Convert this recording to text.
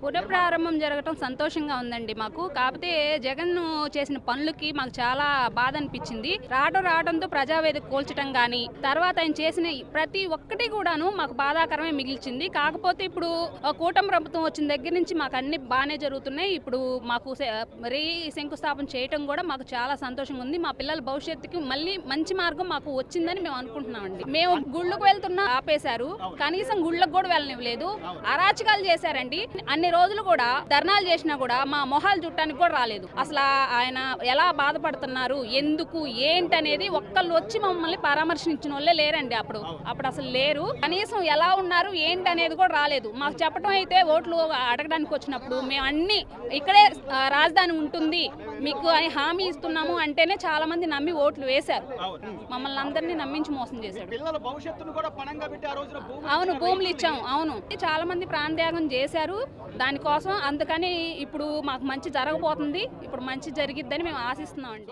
పునఃప్రారంభం జరగటం సంతోషంగా ఉందండి మాకు. కాకపోతే జగన్ చేసిన పనులకి మాకు చాలా బాధ అనిపించింది. రావడంతో ప్రజావేదిక కూల్చడం గానీ, తర్వాత ఆయన చేసిన ప్రతి ఒక్కటి కూడాను మాకు బాధాకరమే మిగిల్చింది. కాకపోతే ఇప్పుడు కూటమి ప్రభుత్వం వచ్చిన దగ్గర నుంచి మాకు అన్ని బాగానే జరుగుతున్నాయి. ఇప్పుడు మాకు శంకుస్థాపన చేయటం కూడా మాకు చాలా సంతోషంగా ఉంది. మా పిల్లల భవిష్యత్తుకి మళ్ళీ మంచి మార్గం మాకు వచ్చిందని మేము అనుకుంటున్నామండి. మేము గుళ్ళకు వెళ్తున్నా ఆపేశారు, కనీసం గుళ్ళకు కూడా వెళ్ళనివ్వలేదు, అరాచకాలు చేశారండి. అన్ని రోజులు కూడా ధర్నాలు చేసినా కూడా మా మొహాలు చుట్టానికి కూడా రాలేదు. అసలు ఆయన ఎలా బాధపడుతున్నారు, ఎందుకు ఏంటనేది ఒక్కళ్ళు వచ్చి మమ్మల్ని పరామర్శించిన వాళ్ళే లేరండి. అప్పుడు అసలు లేరు. కనీసం ఎలా ఉన్నారు ఏంటనేది కూడా రాలేదు. మాకు చెప్పడం అయితే ఓట్లు అడగడానికి వచ్చినప్పుడు మేము అన్ని ఇక్కడే రాజధాని ఉంటుంది మీకు అని హామీ ఇస్తున్నాము అంటేనే చాలా మంది నమ్మి ఓట్లు వేశారు. మమ్మల్ని అందరినీ నమ్మించి మోసం చేశాడు. అవును, భూములు ఇచ్చాము. అవును, చాలా మంది ప్రాణత్యాగం చేశారు దానికోసం. అందుకని ఇప్పుడు మాకు మంచి జరగబోతుంది. ఇప్పుడు మంచి జరిగిద్దని మేము ఆశిస్తున్నామండి.